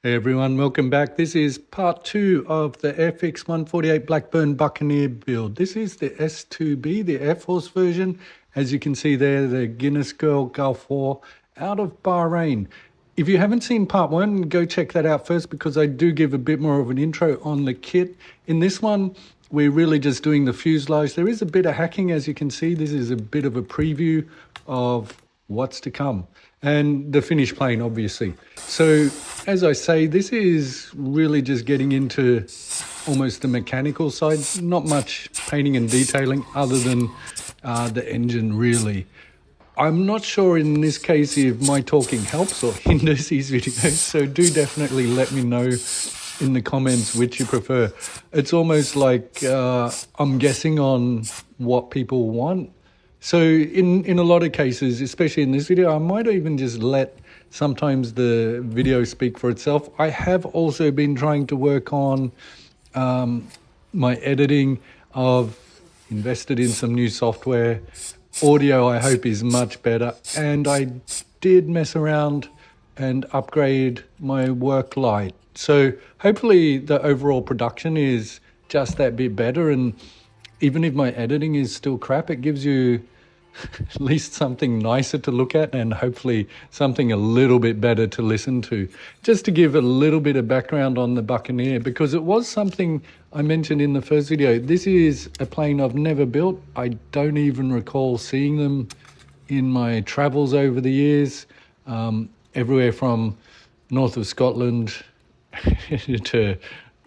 Hey everyone, welcome back. This is part 2 of the Airfix 148 Blackburn Buccaneer build. This is the S.2B, the Air Force version. As you can see there, the Guinness Girl Gulf War out of Bahrain. If you haven't seen part 1, go check that out first because I do give a bit more of an intro on the kit. In this one, we're really just doing the fuselage. There is a bit of hacking, as you can see. This is a bit of a preview of what's to come and the finished plane, obviously. So as I say, this is really just getting into almost the mechanical side, not much painting and detailing other than the engine really. I'm not sure in this case if my talking helps or hinders these videos, so do definitely let me know in the comments which you prefer. It's almost like I'm guessing on what people want. So in a lot of cases, especially in this video, I might even just let sometimes the video speak for itself. I have also been trying to work on my editing. I've invested in some new software. Audio, I hope, is much better. And I did mess around and upgrade my work light. So hopefully the overall production is just that bit better. And even if my editing is still crap, it gives you at least something nicer to look at and hopefully something a little bit better to listen to. Just to give a little bit of background on the Buccaneer, because it was something I mentioned in the first video. This is a plane I've never built. I don't even recall seeing them in my travels over the years, everywhere from north of Scotland to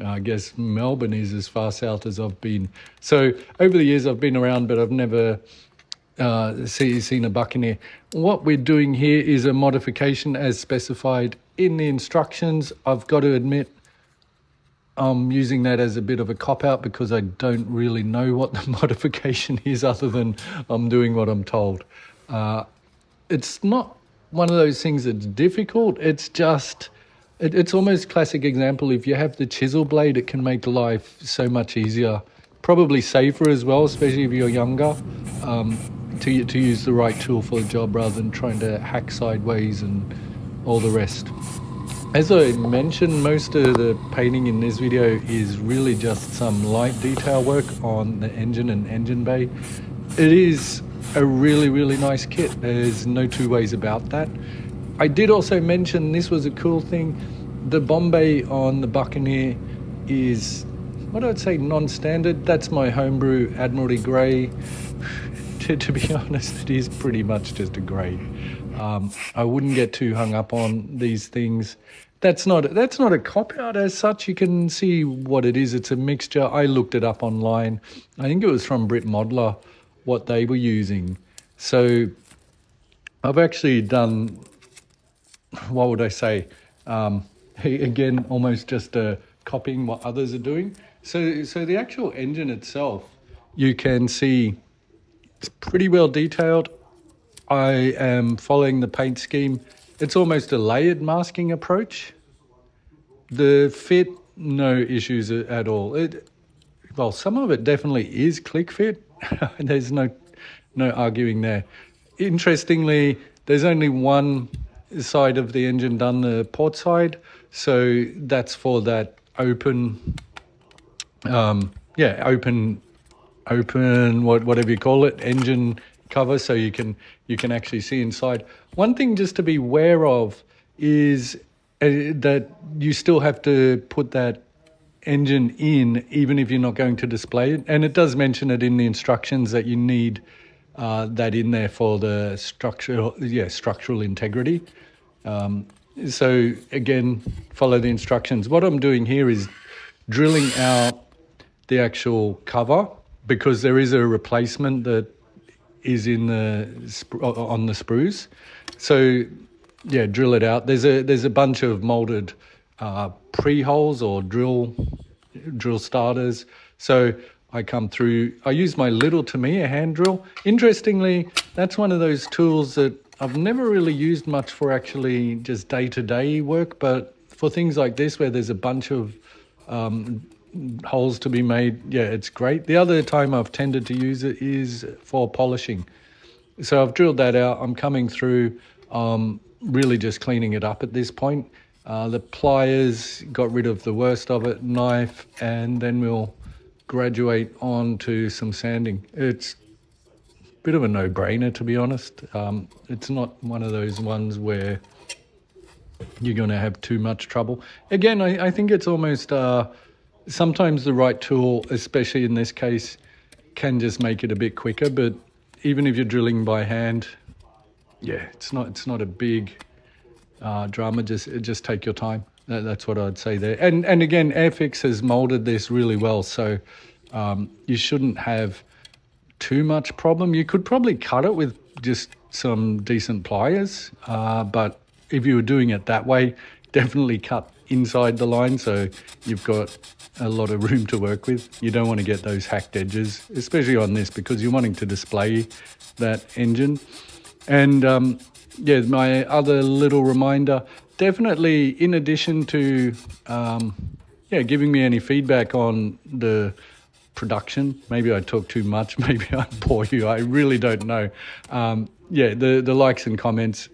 I guess Melbourne is as far south as I've been. So over the years I've been around, but I've never seen a Buccaneer. What we're doing here is a modification as specified in the instructions. I've got to admit I'm using that as a bit of a cop-out because I don't really know what the modification is other than I'm doing what I'm told. It's not one of those things that's difficult. It's just it's almost classic example. If you have the chisel blade, it can make life so much easier, probably safer as well, especially if you're younger, to use the right tool for the job rather than trying to hack sideways and all the rest. As I mentioned, most of the painting in this video is really just some light detail work on the engine and engine bay. It is a really, really nice kit. There's no two ways about that. I did also mention this was a cool thing. The bomb bay on the Buccaneer is, what I'd say, non-standard. That's my homebrew Admiralty Grey. To be honest, it is pretty much just a grey. I wouldn't get too hung up on these things. That's not a cop-out as such. You can see what it is. It's a mixture. I looked it up online. I think it was from Brit Modeler, what they were using. So I've actually done, what would I say? Again, almost just copying what others are doing. So the actual engine itself, you can see it's pretty well detailed. I am following the paint scheme. It's almost a layered masking approach. The fit, no issues at all. Well, some of it definitely is click fit. There's no arguing there. Interestingly, there's only one side of the engine done, the port side. So that's for that open, whatever you call it, engine cover, so you can actually see inside. One thing just to be aware of is that you still have to put that engine in even if you're not going to display it, and it does mention it in the instructions that you need that in there for the structural integrity. So again, follow the instructions. What I'm doing here is drilling out the actual cover, because there is a replacement that is in on the sprues. So yeah, drill it out. There's a bunch of molded pre-holes or drill starters. So I come through, I use my little Tamiya hand drill. Interestingly, that's one of those tools that I've never really used much for actually just day-to-day work, but for things like this where there's a bunch of holes to be made, yeah, it's great. The other time I've tended to use it is for polishing. So I've drilled that out. I'm coming through, really just cleaning it up at this point. The pliers, got rid of the worst of it, knife, and then we'll graduate on to some sanding. It's a bit of a no-brainer, to be honest. It's not one of those ones where you're going to have too much trouble. Again, I think it's almost sometimes the right tool, especially in this case, can just make it a bit quicker. But even if you're drilling by hand, yeah, it's not a big drama. Just take your time. That's what I'd say there. And again, Airfix has molded this really well, so you shouldn't have too much problem. You could probably cut it with just some decent pliers, but if you were doing it that way, definitely cut inside the line so you've got a lot of room to work with. You don't want to get those hacked edges, especially on this, because you're wanting to display that engine. And yeah, my other little reminder, definitely in addition to giving me any feedback on the production, maybe I talk too much, maybe I bore you, I really don't know. The likes and comments,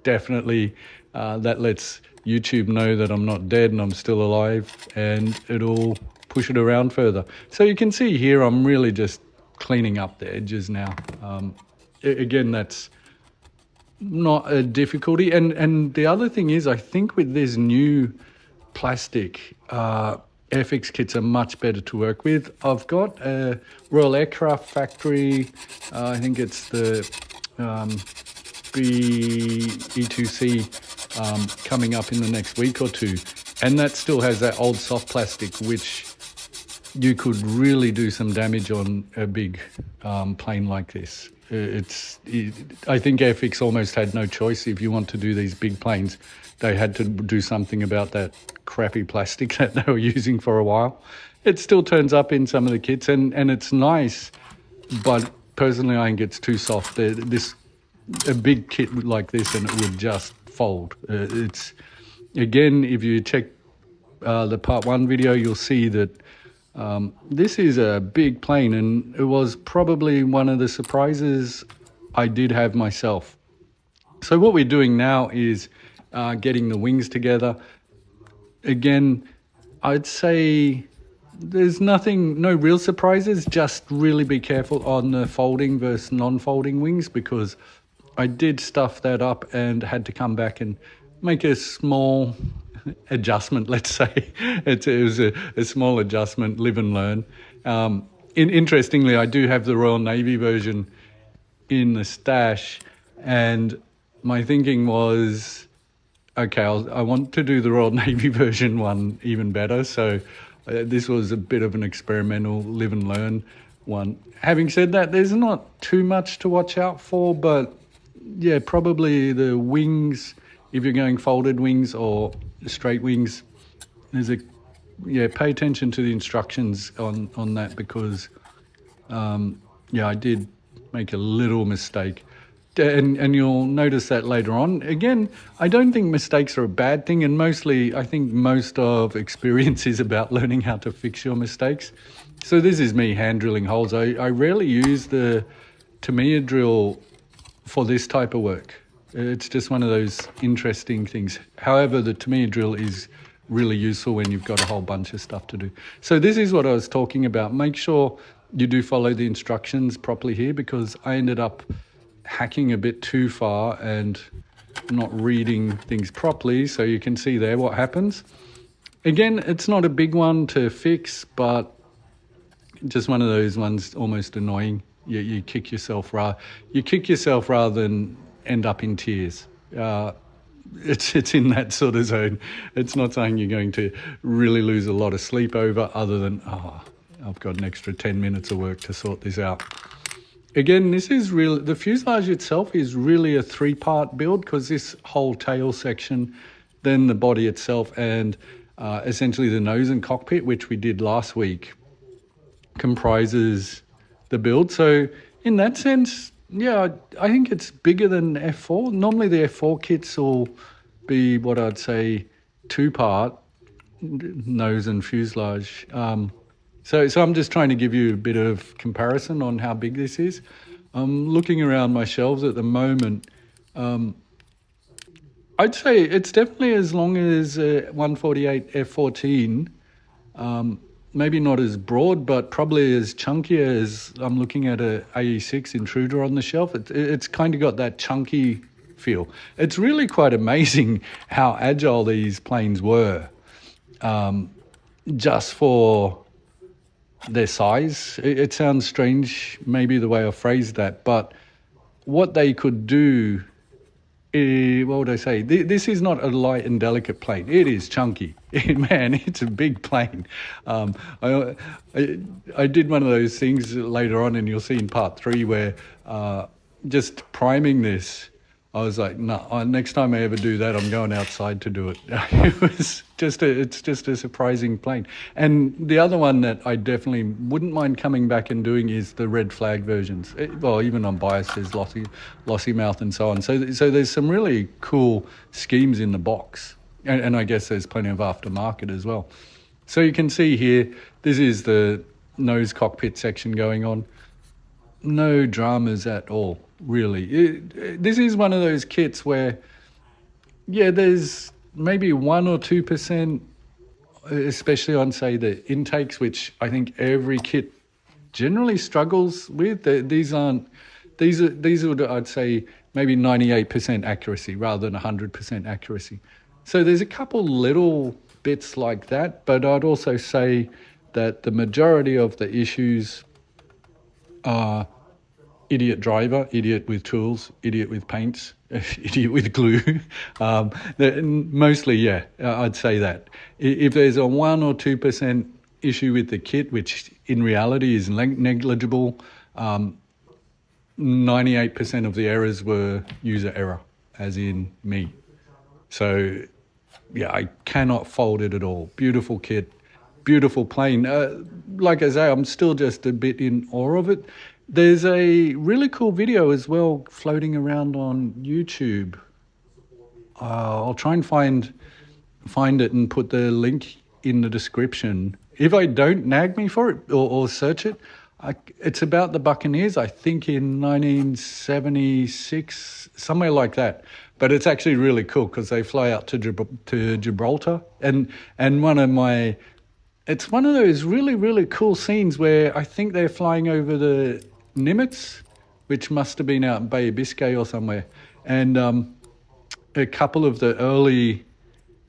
definitely that lets YouTube know that I'm not dead and I'm still alive, and it'll push it around further. So you can see here I'm really just cleaning up the edges now. Again, that's not a difficulty. And the other thing is, I think with this new plastic, Airfix kits are much better to work with. I've got a Royal Aircraft Factory, I think it's the Pt2 coming up in the next week or two, and that still has that old soft plastic which you could really do some damage on a big plane like this. I think Airfix almost had no choice. If you want to do these big planes, they had to do something about that crappy plastic that they were using for a while. It still turns up in some of the kits, and it's nice, but personally I think it's too soft. A big kit like this and it would just fold. It's, again, if you check the part 1 video, you'll see that this is a big plane, and it was probably one of the surprises I did have myself. So what we're doing now is getting the wings together. Again, I'd say there's no real surprises, just really be careful on the folding versus non-folding wings, because I did stuff that up and had to come back and make a small adjustment, let's say. It was a small adjustment, live and learn. Interestingly, I do have the Royal Navy version in the stash, and my thinking was, okay, I want to do the Royal Navy version one even better. So this was a bit of an experimental live and learn one. Having said that, there's not too much to watch out for, but yeah, probably the wings, if you're going folded wings or straight wings, pay attention to the instructions on that, because I did make a little mistake. And you'll notice that later on. Again, I don't think mistakes are a bad thing, and I think most of experience is about learning how to fix your mistakes. So this is me hand drilling holes. I rarely use the Tamiya drill for this type of work. It's just one of those interesting things. However, the Tamiya drill is really useful when you've got a whole bunch of stuff to do. So this is what I was talking about. Make sure you do follow the instructions properly here, because I ended up hacking a bit too far and not reading things properly. So you can see there what happens. Again, it's not a big one to fix, but just one of those ones almost annoying. You kick yourself rather than end up in tears. It's in that sort of zone. It's not something you're going to really lose a lot of sleep over, other than, I've got an extra 10 minutes of work to sort this out. Again, the fuselage itself is really a 3-part build, because this whole tail section, then the body itself, and essentially the nose and cockpit, which we did last week, comprises the build. So in that sense, I think it's bigger than F4. Normally the F4 kits will be what I'd say 2-part, nose and fuselage. So I'm just trying to give you a bit of comparison on how big this is. I'm looking around my shelves at the moment. I'd say it's definitely as long as 148 F14. Maybe not as broad, but probably as chunkier as I'm looking at a AE6 Intruder on the shelf. It's kind of got that chunky feel. It's really quite amazing how agile these planes were, just for their size. It sounds strange, maybe the way I phrased that, but what they could do, what would I say? This is not a light and delicate plane. It is chunky. Man, it's a big plane. Um, I, I did one of those things later on, and you'll see in part 3 where just priming this, I was like, no, next time I ever do that, I'm going outside to do it. It's just a surprising plane. And the other one that I definitely wouldn't mind coming back and doing is the red flag versions. Well, even on bias, there's lossy mouth and so on. So there's some really cool schemes in the box. And I guess there's plenty of aftermarket as well. So you can see here, this is the nose cockpit section going on. No dramas at all, really. This is one of those kits where, yeah, there's maybe 1 or 2%, especially on, say, the intakes, which I think every kit generally struggles with. These are, I'd say, maybe 98% accuracy rather than 100% accuracy. So there's a couple little bits like that, but I'd also say that the majority of the issues are idiot driver, idiot with tools, idiot with paints, idiot with glue. Mostly, yeah, I'd say that. If there's a 1 or 2% issue with the kit, which in reality is negligible, 98% of the errors were user error, as in me. So, yeah, I cannot fault it at all. Beautiful kit, beautiful plane. Like I say, I'm still just a bit in awe of it. There's a really cool video as well floating around on YouTube. I'll try and find it and put the link in the description. If I don't, nag me for it or search it. It's about the Buccaneers, I think in 1976, somewhere like that. But it's actually really cool because they fly out to Gibraltar. And it's one of those really, really cool scenes where I think they're flying over the Nimitz, which must have been out in Bay of Biscay or somewhere. And a couple of the early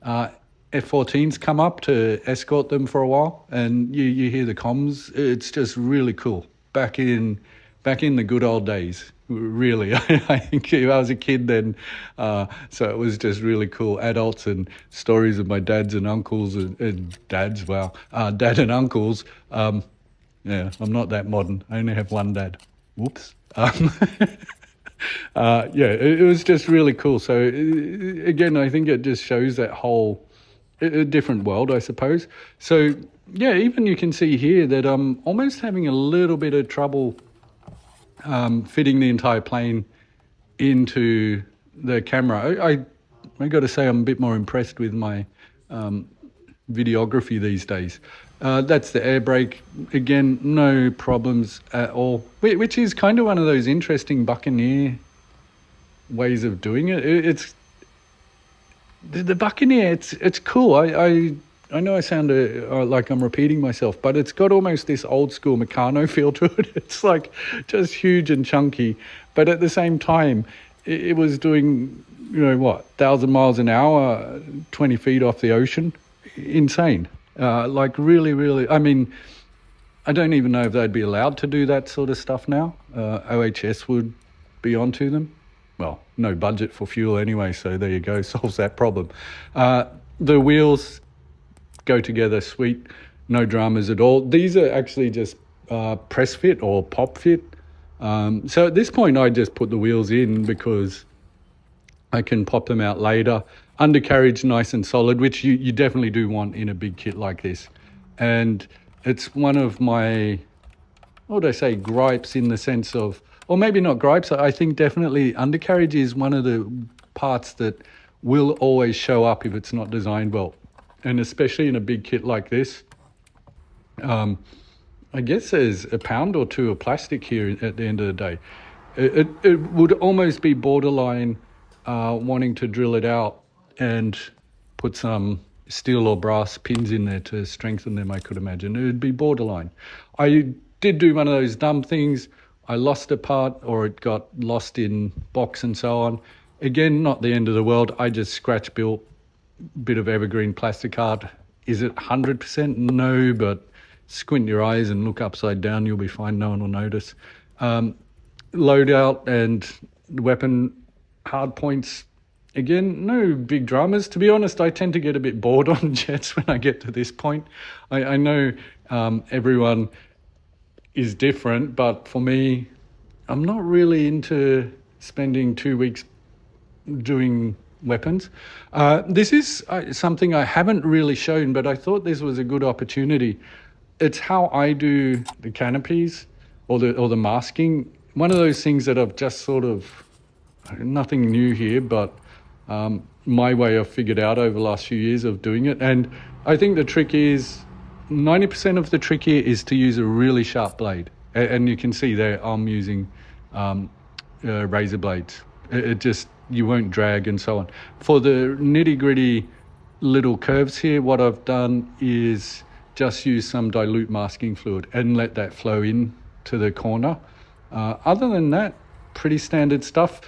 F-14s come up to escort them for a while, and you hear the comms. It's just really cool. Back in the good old days, really. I think I was a kid then, so it was just really cool. Adults and stories of my dads and uncles and dads. Wow, dad and uncles. Yeah, I'm not that modern. I only have one dad. Whoops. Yeah, it was just really cool. So again, I think it just shows that whole a different world, I suppose. So yeah, even you can see here that I'm almost having a little bit of trouble fitting the entire plane into the camera. I got to say I'm a bit more impressed with my videography these days. That's the air brake. Again, no problems at all, which is kind of one of those interesting Buccaneer ways of doing it. It's the Buccaneer. It's cool. I know I sound like I'm repeating myself, but it's got almost this old school Meccano feel to it. It's like just huge and chunky, but at the same time, it was doing 1,000 miles an hour, 20 feet off the ocean. Insane. Like really, really. I mean, I don't even know if they'd be allowed to do that sort of stuff now. OHS would be onto them. Well, no budget for fuel anyway, so there you go, solves that problem. The wheels go together sweet, no dramas at all. These are actually just press fit or pop fit. So at this point, I just put the wheels in because I can pop them out later. Undercarriage nice and solid, which you definitely do want in a big kit like this. And it's one of my, what would I say, gripes in the sense of, or maybe not gripes, I think definitely undercarriage is one of the parts that will always show up if it's not designed well. And especially in a big kit like this, I guess there's a pound or two of plastic here at the end of the day. It would almost be borderline wanting to drill it out and put some steel or brass pins in there to strengthen them, I could imagine. It would be borderline. I did do one of those dumb things. I lost a part, or it got lost in box and so on. Again, not the end of the world. I just scratch built a bit of evergreen plastic art. Is it 100%? No, but squint your eyes and look upside down, you'll be fine. No one will notice. Load out and weapon hard points. Again, no big dramas. To be honest, I tend to get a bit bored on jets when I get to this point. I know everyone is different, but for me, I'm not really into spending 2 weeks doing weapons. This is something I haven't really shown, but I thought this was a good opportunity. It's how I do the canopies or the masking. One of those things that I've just sort of, nothing new here, but my way I've figured out over the last few years of doing it. And I think the trick is, 90% of the trick here is to use a really sharp blade. And you can see there I'm using razor blades. It just, you won't drag and so on. For the nitty gritty little curves here, what I've done is just use some dilute masking fluid and let that flow in to the corner. Other than that, pretty standard stuff.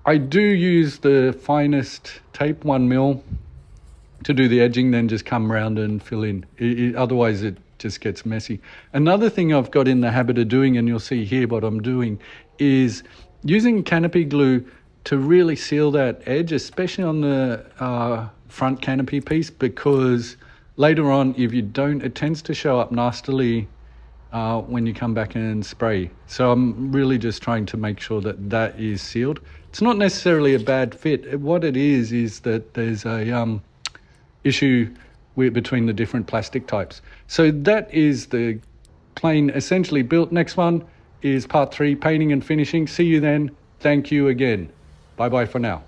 I do use the finest tape, 1mm, to do the edging, then just come around and fill in. Otherwise, it just gets messy. Another thing I've got in the habit of doing, and you'll see here what I'm doing, is using canopy glue to really seal that edge, especially on the front canopy piece, because later on, if you don't, it tends to show up nastily when you come back and spray. So I'm really just trying to make sure that that is sealed. It's not necessarily a bad fit. What it is that there's a issue between the different plastic types. So that is the plane essentially built. Next one is part 3, painting and finishing. See you then. Thank you again. Bye-bye for now.